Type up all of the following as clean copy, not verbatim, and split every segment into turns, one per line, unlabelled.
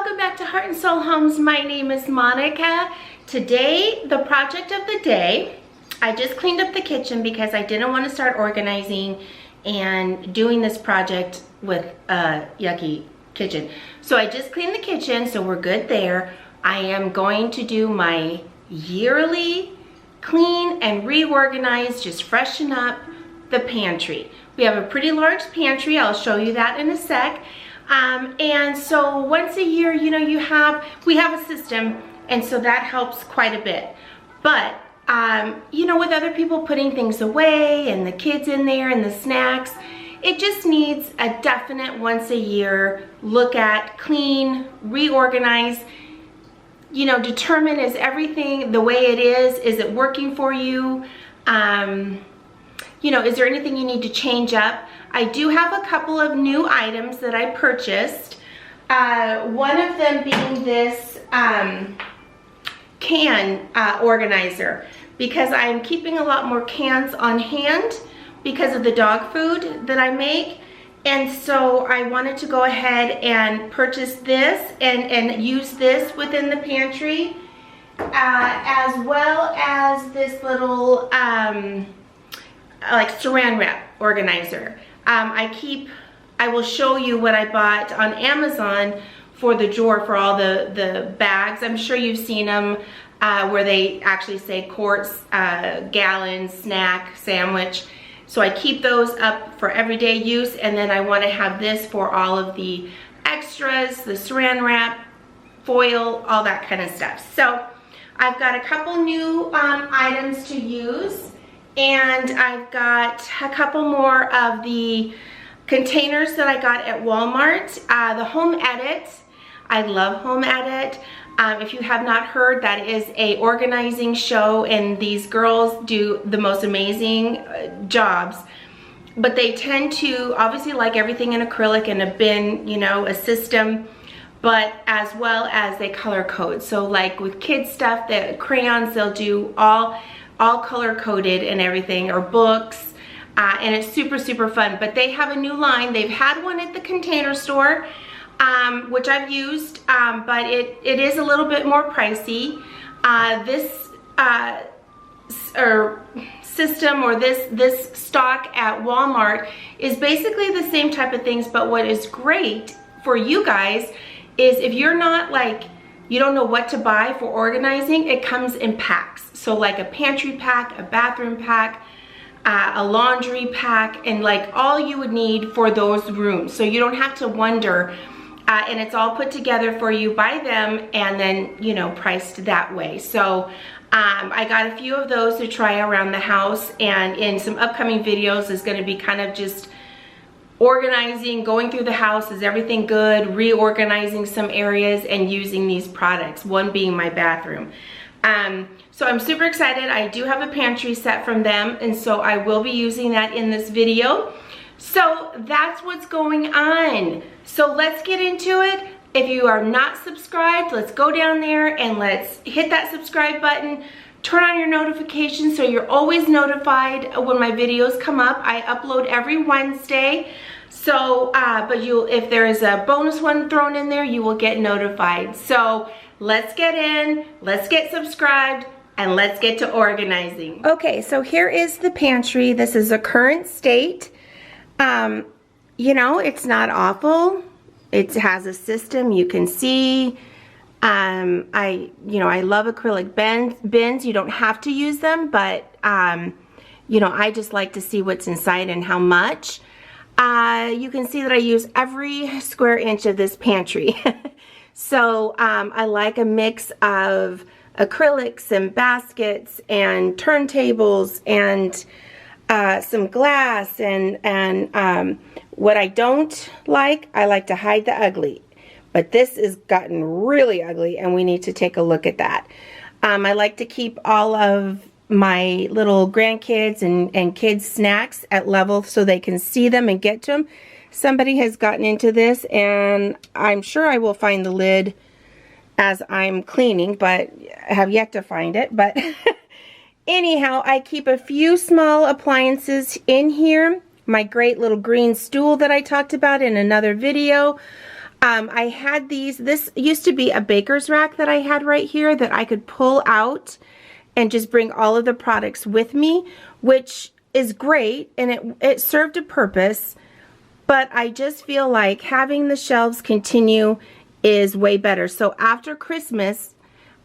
welcome back to Heart and Soul Homes. My name is Monica. Today, the project of the day, I just cleaned up the kitchen because I didn't want to start organizing and doing this project with a yucky kitchen. So I just cleaned the kitchen, so we're good there. I am going to do my yearly clean and reorganize, just freshen up the pantry. We have a pretty large pantry. I'll show you that in a sec. And so once a year, you know, we have a system, and so that helps quite a bit. But you know, with other people putting things away and the kids in there and the snacks, it just needs a definite once a year look at, clean, reorganize, you know, determine, is everything the way it is? Is it working for you? You know, is there anything you need to change up? I do have a couple of new items that I purchased. One of them being this can organizer, because I'm keeping a lot more cans on hand because of the dog food that I make. And so I wanted to go ahead and purchase this and use this within the pantry, as well as this little like saran wrap organizer. I will show you what I bought on Amazon for the drawer for all the bags. I'm sure you've seen them where they actually say quarts, gallons, snack, sandwich. So I keep those up for everyday use, and then I want to have this for all of the extras, the saran wrap, foil, all that kind of stuff. So I've got a couple new items to use, and I've got a couple more of the containers that I got at Walmart. The Home Edit, I love Home Edit. If you have not heard, that is a organizing show, and these girls do the most amazing jobs. But they tend to obviously like everything in acrylic and a bin, you know, a system, but as well as they color code. So like with kids stuff, the crayons, they'll do all color coded and everything, or books. And it's super, super fun. But they have a new line. They've had one at the Container Store, which I've used, but it is a little bit more pricey. This system, or this stock at Walmart, is basically the same type of things, but what is great for you guys is if you're not like, you don't know what to buy for organizing, it comes in packs. So like a pantry pack, a bathroom pack, a laundry pack, and like all you would need for those rooms. So you don't have to wonder, and it's all put together for you by them, and then, you know, priced that way. So I got a few of those to try around the house, and in some upcoming videos is going to be kind of just organizing, going through the house, is everything good, reorganizing some areas, and using these products, one being my bathroom. So I'm super excited. I do have a pantry set from them, and so I will be using that in this video. So that's what's going on. So let's get into it. If you are not subscribed, let's go down there and let's hit that subscribe button. Turn on your notifications so you're always notified when my videos come up. I upload every Wednesday. So, but if there is a bonus one thrown in there, you will get notified. So let's get in, let's get subscribed, and let's get to organizing. Okay, so here is the pantry. This is a current state. You know, it's not awful. It has a system, you can see. I love acrylic bins. You don't have to use them, but you know, I just like to see what's inside and how much. You can see that I use every square inch of this pantry. So I like a mix of acrylics and baskets and turntables and some glass, and what I don't like, I like to hide the ugly. But this has gotten really ugly, and we need to take a look at that. I like to keep all of my little grandkids and kids' snacks at level so they can see them and get to them. Somebody has gotten into this, and I'm sure I will find the lid as I'm cleaning, but I have yet to find it. But anyhow, I keep a few small appliances in here. My great little green stool that I talked about in another video. I had these. This used to be a baker's rack that I had right here that I could pull out and just bring all of the products with me, which is great, and it served a purpose, but I just feel like having the shelves continue is way better. So after Christmas,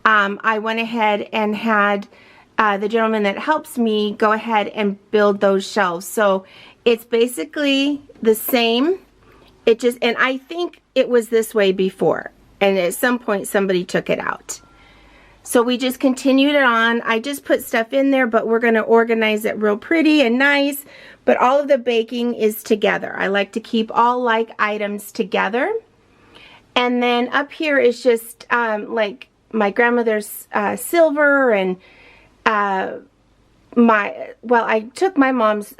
I went ahead and had the gentleman that helps me go ahead and build those shelves. So it's basically the same. And I think it was this way before, and at some point somebody took it out. So we just continued it on. I just put stuff in there, but we're going to organize it real pretty and nice. But all of the baking is together. I like to keep all like items together. And then up here is just like my grandmother's silver, and I took my mom's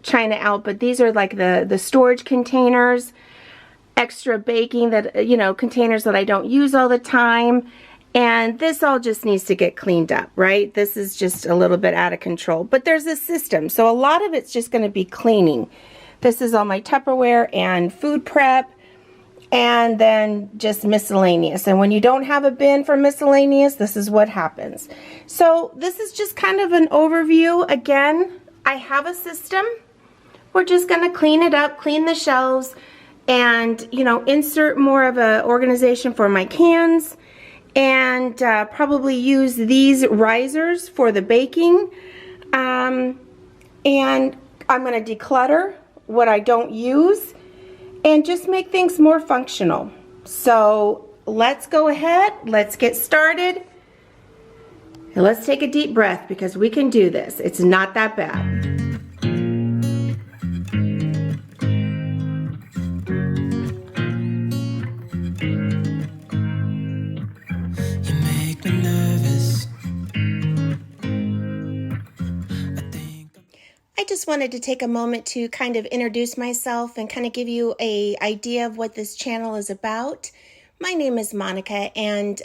china out, but these are like the storage containers, extra baking that, you know, containers that I don't use all the time. And this all just needs to get cleaned up, right? This is just a little bit out of control, but there's a system. So a lot of it's just going to be cleaning. This is all my Tupperware and food prep, and then just miscellaneous. And when you don't have a bin for miscellaneous, this is what happens. So this is just kind of an overview. Again, I have a system. We're just going to clean it up, clean the shelves, and, you know, insert more of a organization for my cans, and probably use these risers for the baking. And I'm going to declutter what I don't use and just make things more functional. So let's go ahead, let's get started, and let's take a deep breath, because we can do this. It's not that bad. I just wanted to take a moment to kind of introduce myself and kind of give you an idea of what this channel is about. My name is Monica, and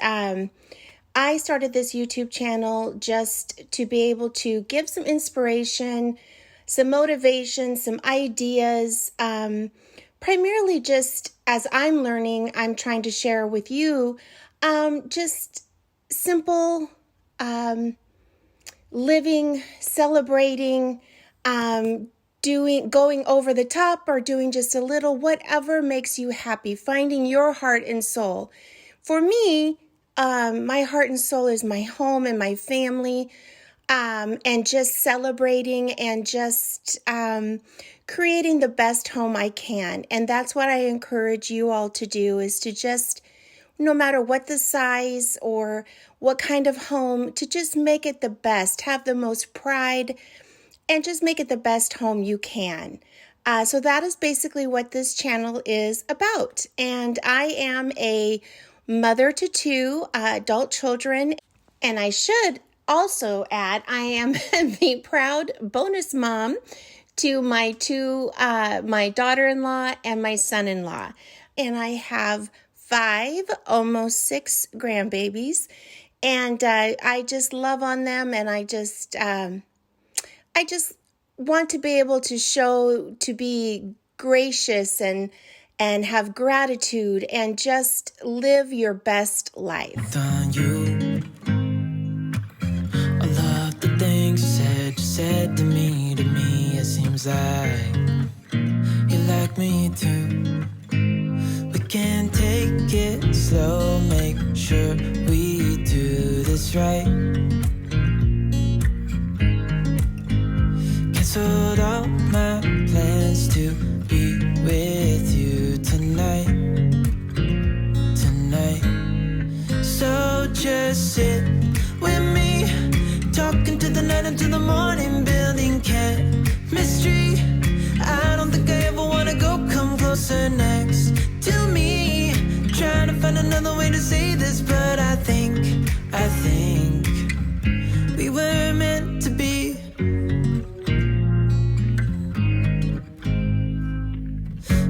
I started this YouTube channel just to be able to give some inspiration, some motivation, some ideas, primarily just as I'm learning, I'm trying to share with you just simple living, celebrating, going over the top, or doing just a little, whatever makes you happy, finding your heart and soul. For me, my heart and soul is my home and my family, and just celebrating and just creating the best home I can. And that's what I encourage you all to do, is to just, no matter what the size or what kind of home, to just make it the best, have the most pride, and just make it the best home you can. So that is basically what this channel is about. And I am a mother to 2 adult children. And I should also add, I am the proud bonus mom to my my daughter-in-law and my son-in-law. And I have 5, almost 6 grandbabies. And I just love on them, and I just want to be able to be gracious and have gratitude and just live your best life.
Done you. All of the things you said to me, it seems like you like me too. We can take it slow, make sure we do this right. Canceled all my plans to be with you tonight. So just sit with me, talking to the night until the morning, building chemistry. I don't think I ever wanna go, come closer next to me. Trying to find another way to say this, but I think we were meant to be.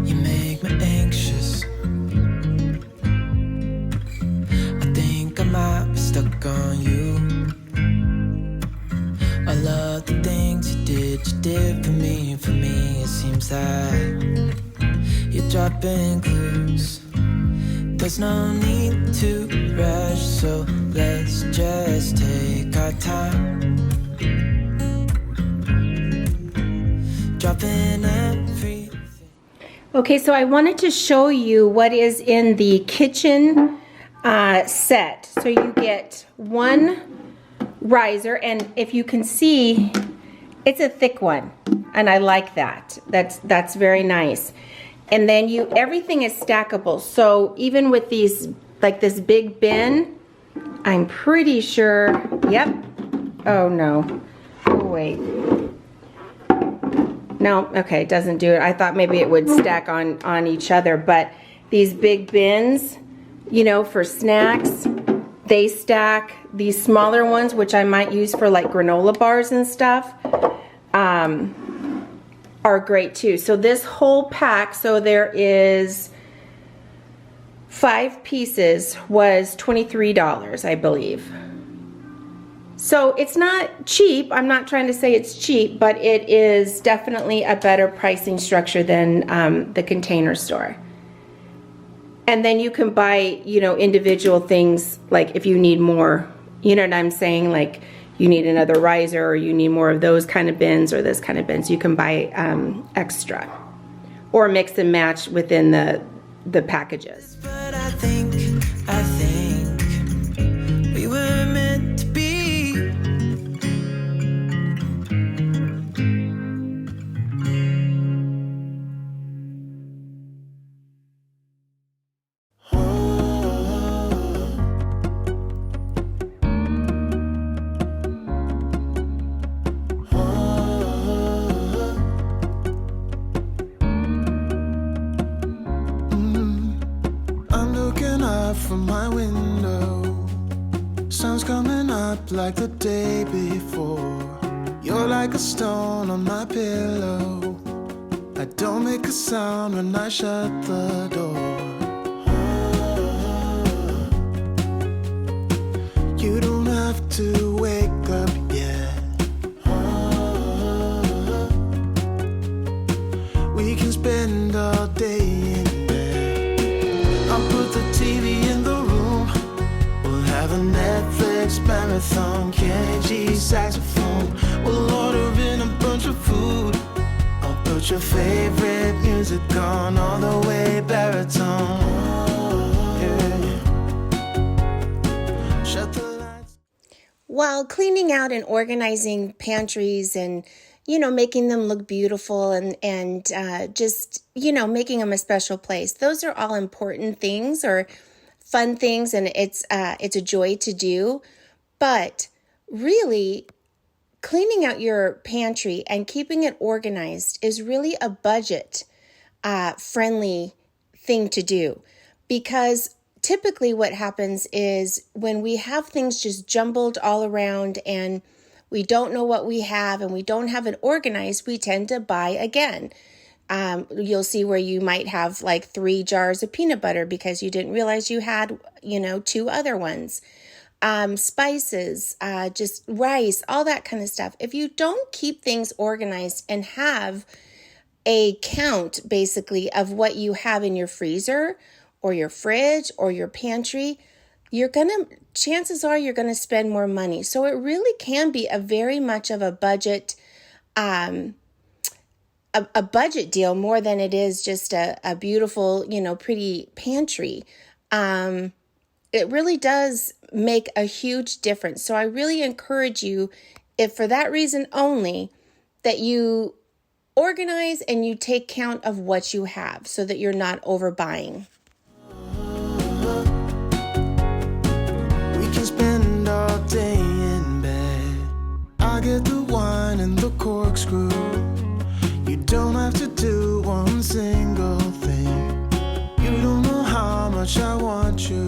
You make me anxious. I think I might be stuck on you. I love the things you did for me. For me, it seems like you're dropping clues. There's no need to rush, so let's just take our time. Dropping everything.
Okay, so I wanted to show you what is in the kitchen set. So you get one riser, and if you can see, it's a thick one, and I like that. That's very nice. And then everything is stackable. So even with these, like this big bin, I'm pretty sure, yep. Oh no, oh wait. No, okay, it doesn't do it. I thought maybe it would stack on each other, but these big bins, you know, for snacks, they stack. These smaller ones, which I might use for like granola bars and stuff, are great too. So this whole pack, so there is 5 pieces, was $23, I believe. So it's not cheap. I'm not trying to say it's cheap, but it is definitely a better pricing structure than the Container Store. And then you can buy, you know, individual things, like if you need more, you know what I'm saying, like you need another riser or you need more of those kind of bins or this kind of bins, you can buy extra or mix and match within the packages.
But I think we were meant to be. From my window, sun's coming up like the day before. You're like a stone on my pillow. I don't make a sound when I shut the door. You don't have to wake up yet. We can spend all day in bed. I'll put the TV in the room. We'll have a Netflix marathon. Kenny G saxophone. We'll order in a bunch of food. I'll put your favorite music on all the way baritone. Yeah. Shut the lights.
While cleaning out and organizing pantries and, you know, making them look beautiful and just, you know, making them a special place. Those are all important things or fun things, and it's a joy to do. But really, cleaning out your pantry and keeping it organized is really a budget friendly thing to do, because typically what happens is when we have things just jumbled all around and we don't know what we have and we don't have it organized, we tend to buy again. You'll see where you might have like 3 jars of peanut butter because you didn't realize you had, you know, 2 other ones. Spices, just rice, all that kind of stuff. If you don't keep things organized and have a count basically of what you have in your freezer or your fridge or your pantry, chances are you're going to spend more money. So it really can be a very much of a budget, a budget deal more than it is just a beautiful, you know, pretty pantry. It really does make a huge difference. So I really encourage you, if for that reason only, that you organize and you take count of what you have so that you're not overbuying.
We can spend all day in bed. I get the wine and the corkscrew. You don't have to do one single thing. You don't know how much I want you.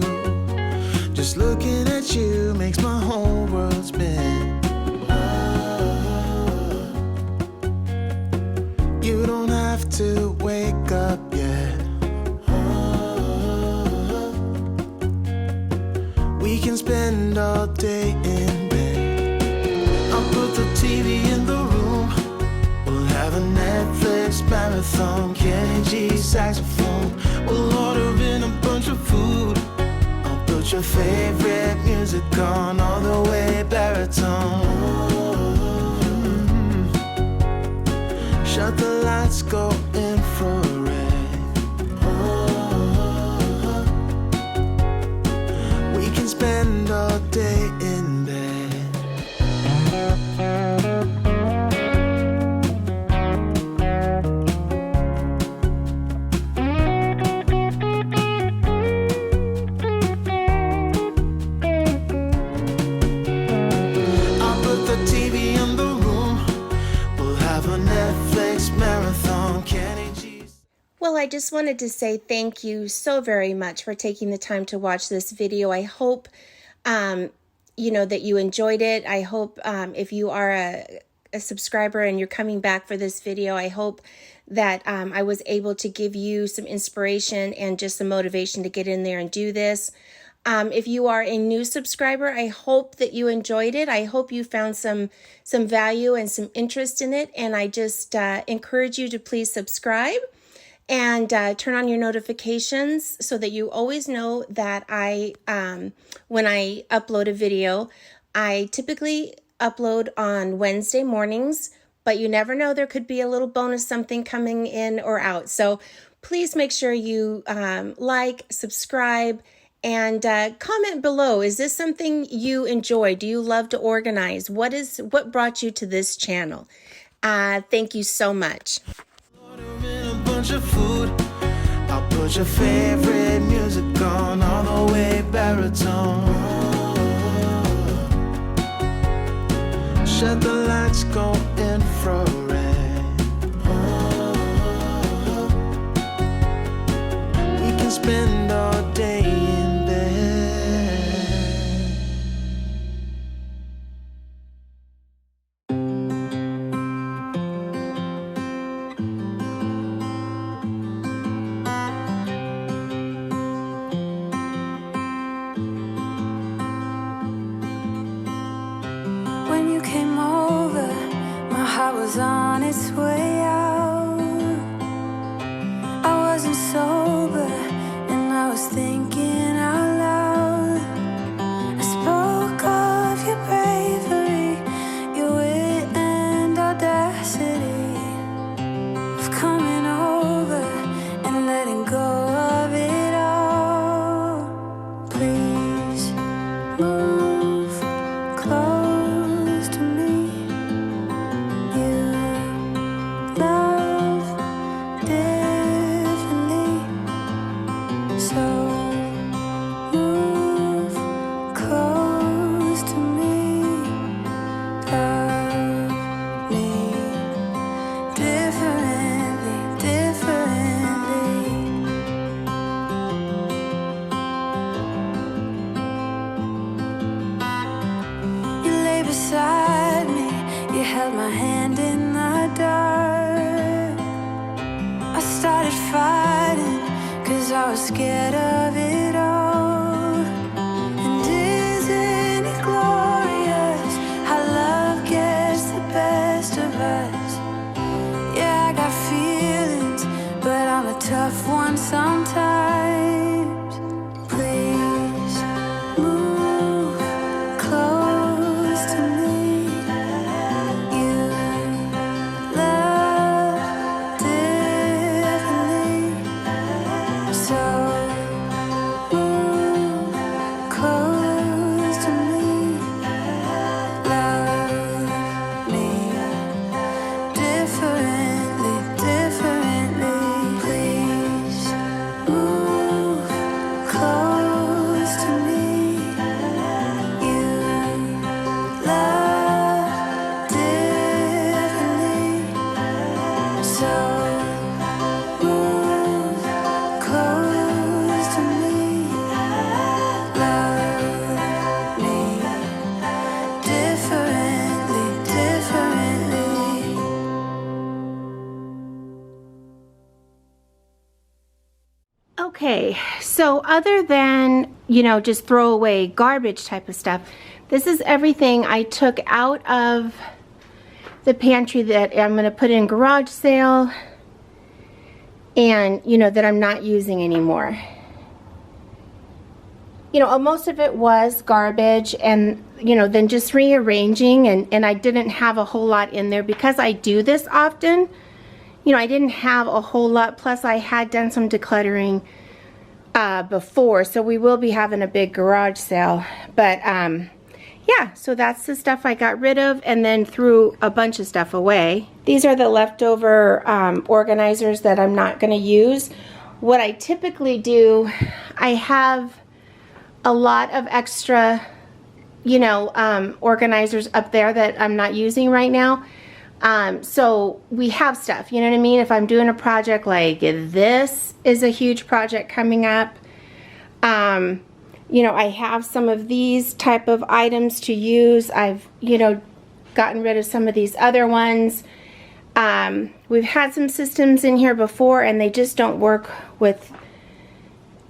Just looking at you makes my whole world spin. You don't have to wake up yet. We can spend all day in bed. I'll put the TV in the room. We'll have a Netflix marathon. Kenny G saxophone. We'll order in a bunch of food. I'll put your favorite music on all the way baritone. Shut the lights, go infrared. We can spend all day in bed. I'll put the TV in the room. We'll have a Netflix marathon. Kenny G's.
Well, I just wanted to say thank you so very much for taking the time to watch this video. I hope, you know, that you enjoyed it. I hope if you are a subscriber and you're coming back for this video, I hope that I was able to give you some inspiration and just some motivation to get in there and do this. If you are a new subscriber, I hope that you enjoyed it. I hope you found some value and some interest in it. And I just encourage you to please subscribe and turn on your notifications so that you always know that when I upload a video. I typically upload on Wednesday mornings, but you never know, there could be a little bonus something coming in or out. So please make sure you like, subscribe, and comment below. Is this something you enjoy? Do you love to organize? What brought you to this channel? Thank you so much.
Ordering a bunch of food. I'll put your favorite music on all the way baritone. Shut the lights, go infrared. We can spend all day in bed.
When you came over, my heart was on its way out. I wasn't sober, and I was thinking out loud. I spoke of your bravery, your wit and audacity, of coming over and letting go of it all. Please move close to me. You love differently, so move close to me. Love me differently, differently. You lay beside me, you held my hand in the dark. I started fighting, 'cause I was scared of it all. And isn't it glorious how love gets the best of us? Yeah, I got feelings, but I'm a tough one sometimes. Please move close to me. You love differently, so move close to me. Love me differently, differently. Please move close to me. You love differently, so move close to me. Love me differently, differently.
Okay, so other than, you know, just throw away garbage type of stuff, this is everything I took out of the pantry that I'm going to put in garage sale and, you know, that I'm not using anymore. you know, most of it was garbage, and, you know, then just rearranging, and I didn't have a whole lot in there because I do this often. You know, I didn't have a whole lot, plus I had done some decluttering before, so we will be having a big garage sale. But yeah, so that's the stuff I got rid of and then threw a bunch of stuff away. These are the leftover organizers that I'm not going to use. What I typically do, I have a lot of extra, you know, organizers up there that I'm not using right now. So we have stuff, you know what I mean? If I'm doing a project like this is a huge project coming up, you know, I have some of these type of items to use. I've, you know, gotten rid of some of these other ones. We've had some systems in here before and they just don't work with,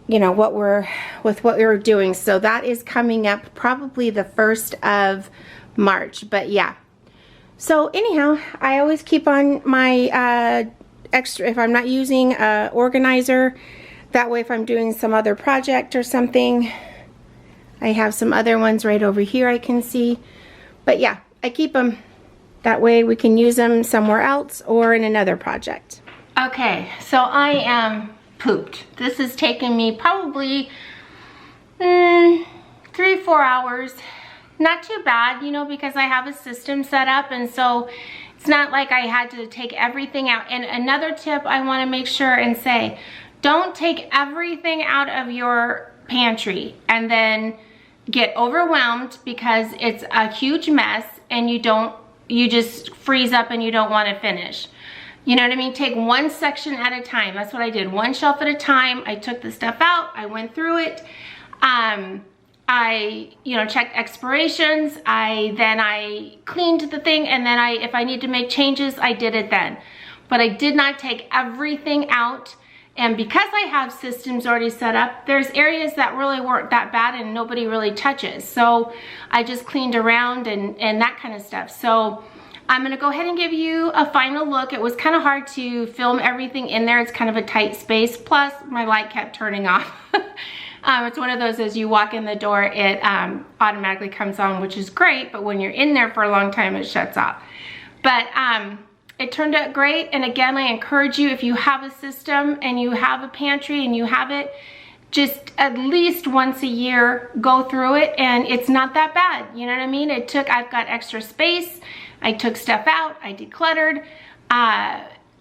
you know, what we're doing. So that is coming up probably the 1st of March, but yeah. So anyhow, I always keep on my extra, if I'm not using an organizer, that way if I'm doing some other project or something, I have some other ones right over here I can see. But yeah, I keep them. That way we can use them somewhere else or in another project. Okay, so I am pooped. This has taken me probably 3-4 hours. Not too bad, you know, because I have a system set up, and so it's not like I had to take everything out. And another tip I want to make sure and say, don't take everything out of your pantry and then get overwhelmed because it's a huge mess and you just freeze up and you don't want to finish. You know what I mean? Take one section at a time. That's what I did. One shelf at a time. I took the stuff out. I went through it. I, you know, checked expirations. Then I cleaned the thing, and then if I need to make changes, I did it then. But I did not take everything out. And because I have systems already set up, there's areas that really weren't that bad and nobody really touches. So I just cleaned around and that kind of stuff. So I'm gonna go ahead and give you a final look. It was kind of hard to film everything in there. It's kind of a tight space. Plus my light kept turning off. It's one of those, as you walk in the door, it automatically comes on, which is great. But when you're in there for a long time, it shuts off. But it turned out great. And again, I encourage you, if you have a system and you have a pantry and you have it, just at least once a year, go through it, and it's not that bad. You know what I mean? I've got extra space. I took stuff out. I decluttered.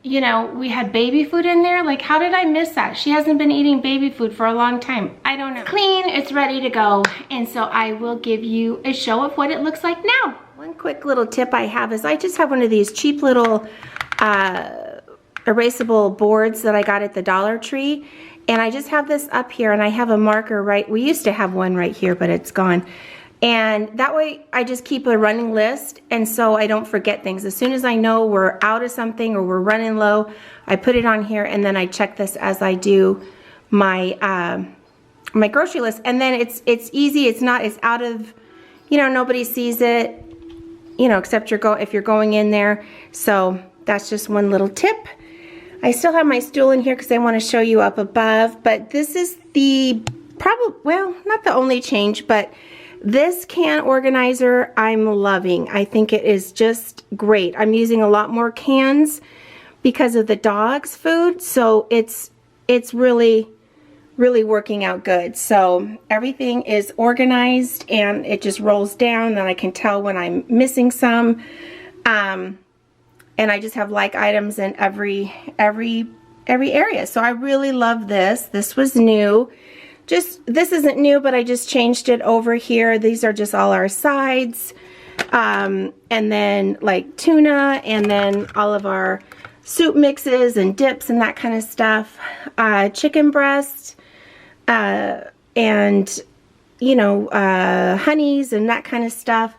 You know, we had baby food in there. Like, how did I miss that? She hasn't been eating baby food for a long time. I don't know. Clean, it's ready to go. And so I will give you a show of what it looks like now. One quick little tip I have is I just have one of these cheap little erasable boards that I got at the Dollar Tree. And I just have this up here, and I have a marker right, we used to have one right here, but it's gone. And that way I just keep a running list, and so I don't forget things. As soon as I know we're out of something or we're running low, I put it on here, and then I check this as I do my my grocery list. And then it's easy. It's out of, you know, nobody sees it, you know, except if you're going in there. So that's just one little tip. I still have my stool in here because I want to show you up above, but this is well, not the only change, but this can organizer I'm loving. I think it is just great. I'm using a lot more cans because of the dog's food, so it's really working out good. So everything is organized and it just rolls down, and I can tell when I'm missing some. And I just have like items in every area. So I really love this. This was new. This isn't new, but I just changed it over here. These are just all our sides. And then like tuna, and then all of our soup mixes and dips and that kind of stuff. Chicken breast, and, you know, honeys and that kind of stuff.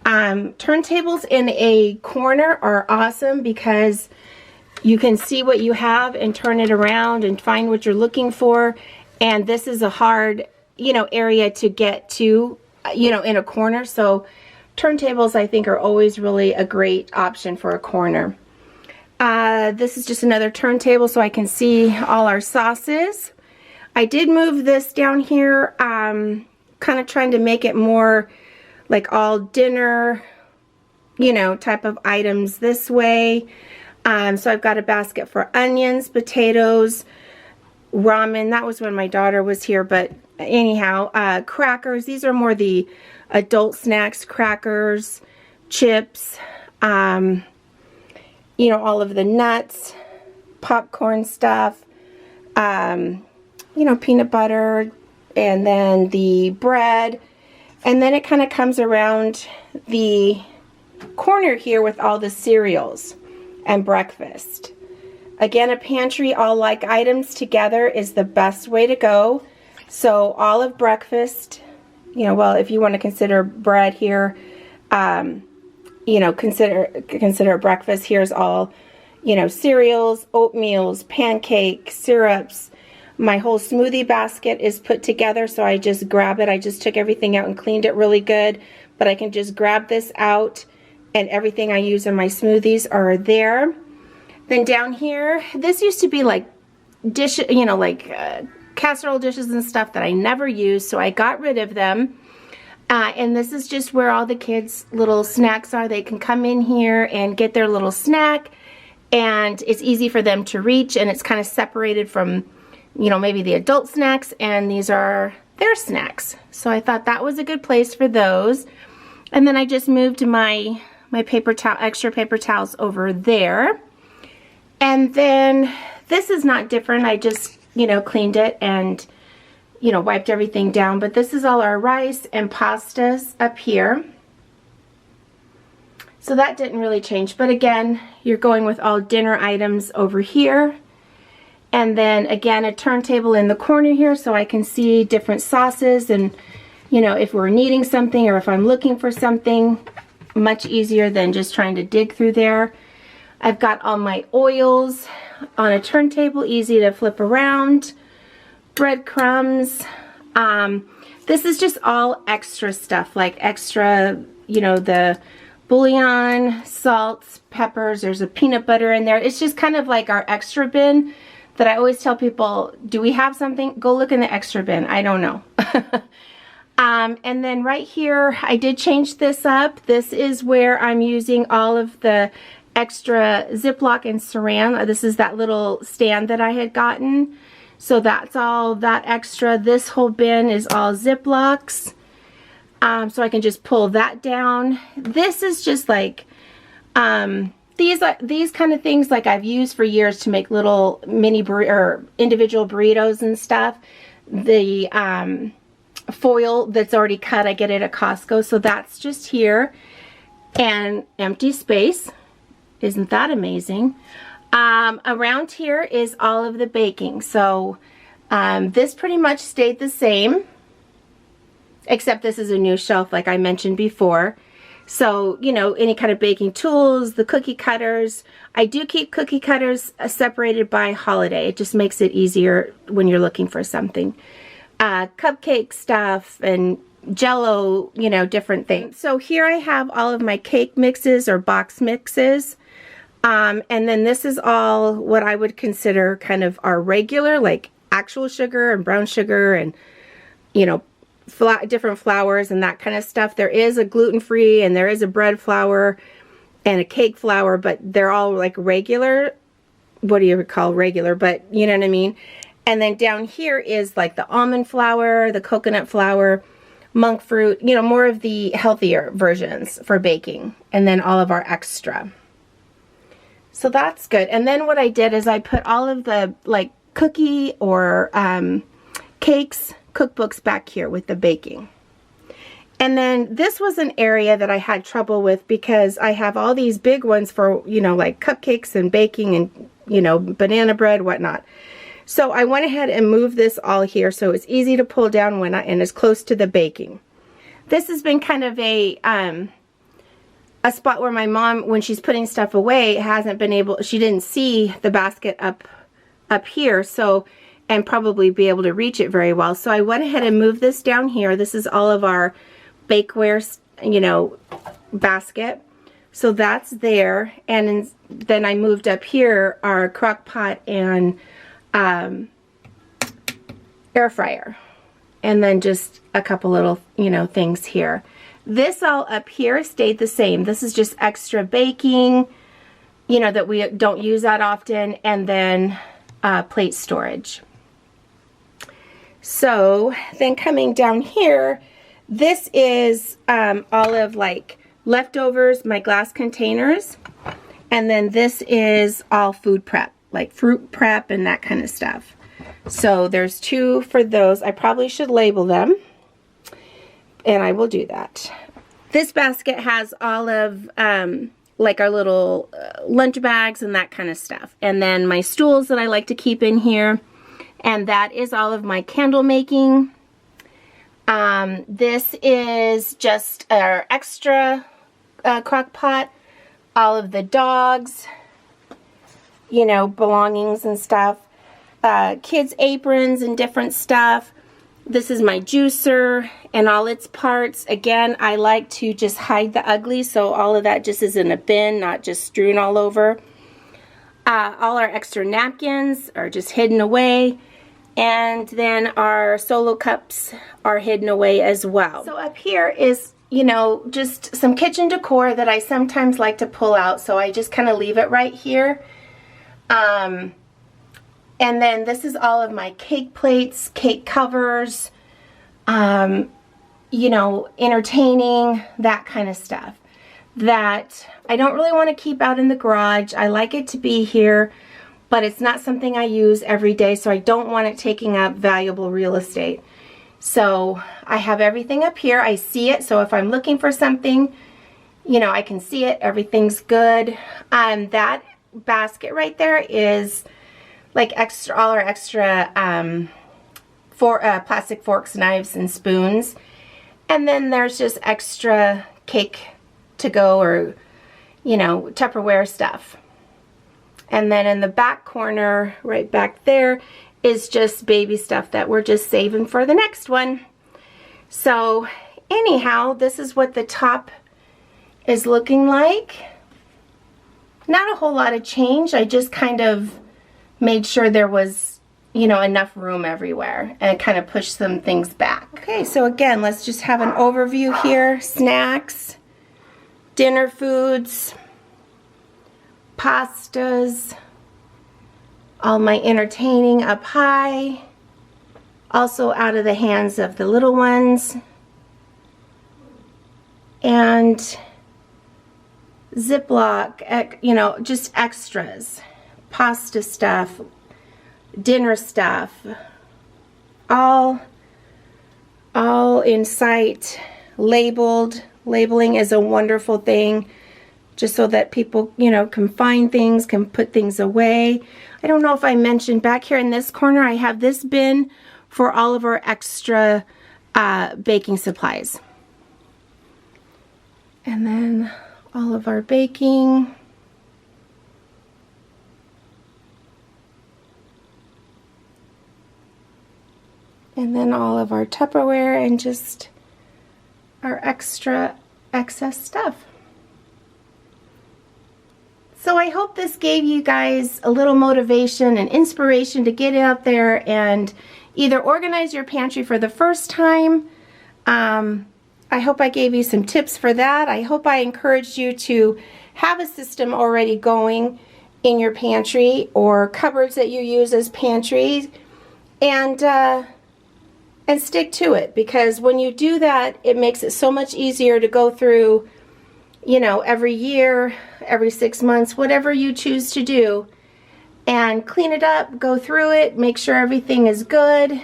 Turntables in a corner are awesome because you can see what you have and turn it around and find what you're looking for. And this is a hard, you know, area to get to, you know, in a corner. So turntables, I think, are always really a great option for a corner. This is just another turntable so I can see all our sauces. I did move this down here, kind of trying to make it more like all dinner, you know, type of items this way. So I've got a basket for onions, potatoes, ramen. That was when my daughter was here, but anyhow, crackers. These are more the adult snacks, crackers, chips, you know, all of the nuts, popcorn stuff, you know, peanut butter, and then the bread. And then it kind of comes around the corner here with all the cereals and breakfast. Again, a pantry, all like items together is the best way to go. So all of breakfast, you know, well, if you want to consider bread here, you know, consider breakfast. Here's all, you know, cereals, oatmeals, pancakes, syrups. My whole smoothie basket is put together, so I just grab it. I just took everything out and cleaned it really good, but I can just grab this out, and everything I use in my smoothies are there. Then down here, this used to be like dish, you know, like casserole dishes and stuff that I never used, so I got rid of them. And this is just where all the kids' little snacks are. They can come in here and get their little snack, and it's easy for them to reach, and it's kind of separated from, you know, maybe the adult snacks, and these are their snacks. So I thought that was a good place for those. And then I just moved my paper towel, extra paper towels over there. And then this is not different. I just, you know, cleaned it and, you know, wiped everything down. But this is all our rice and pastas up here. So that didn't really change. But again, you're going with all dinner items over here. And then again, a turntable in the corner here so I can see different sauces, and, you know, if we're needing something or if I'm looking for something, much easier than just trying to dig through there. I've got all my oils on a turntable, easy to flip around. Breadcrumbs. This is just all extra stuff, like extra, you know, the bouillon, salts, peppers. There's a peanut butter in there. It's just kind of like our extra bin that I always tell people, do we have something? Go look in the extra bin. I don't know. And then right here, I did change this up. This is where I'm using all of the extra Ziploc and Saran. This is that little stand that I had gotten. So that's all that extra. This whole bin is all Ziplocs. So I can just pull that down. This is just like, these kind of things like I've used for years to make little mini or individual burritos and stuff. The foil that's already cut, I get it at Costco. So that's just here. And empty space. Isn't that amazing? Around here is all of the baking. So this pretty much stayed the same, except this is a new shelf like I mentioned before. So, you know, any kind of baking tools, the cookie cutters. I do keep cookie cutters separated by holiday. It just makes it easier when you're looking for something. Cupcake stuff and Jell-O, you know, different things. So here I have all of my cake mixes or box mixes. And then this is all what I would consider kind of our regular, like actual sugar and brown sugar and, you know, different flours and that kind of stuff. There is a gluten-free and there is a bread flour and a cake flour, but they're all like regular. What do you call regular? But you know what I mean? And then down here is like the almond flour, the coconut flour, monk fruit, you know, more of the healthier versions for baking. And then all of our extra. So that's good. And then what I did is I put all of the like cookie or cakes, cookbooks back here with the baking. And then this was an area that I had trouble with because I have all these big ones for, you know, like cupcakes and baking and, you know, banana bread, whatnot. So I went ahead and moved this all here so it's easy to pull down and it's close to the baking. This has been kind of a spot where my mom, when she's putting stuff away, hasn't been able, she didn't see the basket up here, so, and probably be able to reach it very well. So I went ahead and moved this down here. This is all of our bakeware, you know, basket. So that's there. And then I moved up here our crock pot and air fryer. And then just a couple little, you know, things here. This all up here stayed the same. This is just extra baking, you know, that we don't use that often. And then plate storage. So then coming down here, this is all of like leftovers, my glass containers. And then this is all food prep, like fruit prep and that kind of stuff. So there's 2 for those. I probably should label them, and I will do that. This basket has all of like our little lunch bags and that kind of stuff. And then my stools that I like to keep in here. And that is all of my candle making. This is just our extra crock pot. All of the dogs, you know, belongings and stuff. Kids' aprons and different stuff. This is my juicer and all its parts. Again, I like to just hide the ugly, so all of that just is in a bin, not just strewn all over. All our extra napkins are just hidden away. And then our solo cups are hidden away as well. So up here is, you know, just some kitchen decor that I sometimes like to pull out. So I just kind of leave it right here. And then this is all of my cake plates, cake covers, you know, entertaining, that kind of stuff that I don't really want to keep out in the garage. I like it to be here, but it's not something I use every day, so I don't want it taking up valuable real estate. So I have everything up here. I see it, so if I'm looking for something, you know, I can see it. Everything's good. That basket right there is like extra, all our extra plastic forks, knives, and spoons. And then there's just extra cake to go, or, you know, Tupperware stuff. And then in the back corner, right back there, is just baby stuff that we're just saving for the next one. So anyhow, this is what the top is looking like. Not a whole lot of change. I just kind of made sure there was, you know, enough room everywhere and kind of pushed some things back. Okay, so again, let's just have an overview here. Snacks, dinner foods, pastas, all my entertaining up high, also out of the hands of the little ones, and Ziploc, you know, just extras, pasta stuff, dinner stuff, all in sight, labeled. Labeling is a wonderful thing, just so that people, you know, can find things, can put things away. I don't know if I mentioned back here in this corner, I have this bin for all of our extra baking supplies. And then all of our baking. And then all of our Tupperware and just our extra excess stuff. So I hope this gave you guys a little motivation and inspiration to get out there and either organize your pantry for the first time. I hope I gave you some tips for that. I hope I encouraged you to have a system already going in your pantry or cupboards that you use as pantries, and stick to it, because when you do that, it makes it so much easier to go through, you know, every year, every 6 months, whatever you choose to do, and clean it up, go through it, make sure everything is good,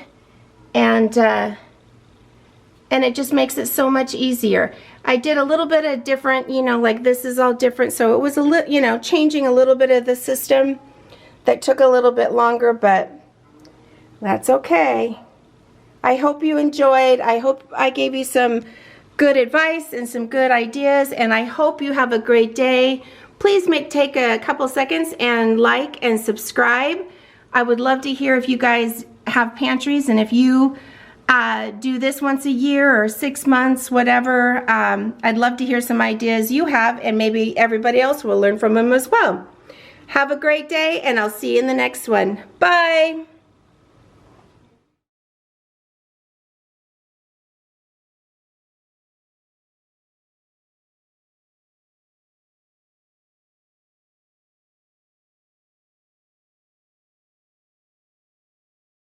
and it just makes it so much easier. I did a little bit of different, you know, like this is all different, so it was a little, you know, changing a little bit of the system that took a little bit longer, but that's okay. I hope you enjoyed. I hope I gave you some good advice and some good ideas, and I hope you have a great day. Please take a couple seconds and like and subscribe. I would love to hear if you guys have pantries, and if you do this once a year or 6 months, whatever. I'd love to hear some ideas you have, and maybe everybody else will learn from them as well. Have a great day, and I'll see you in the next one. Bye!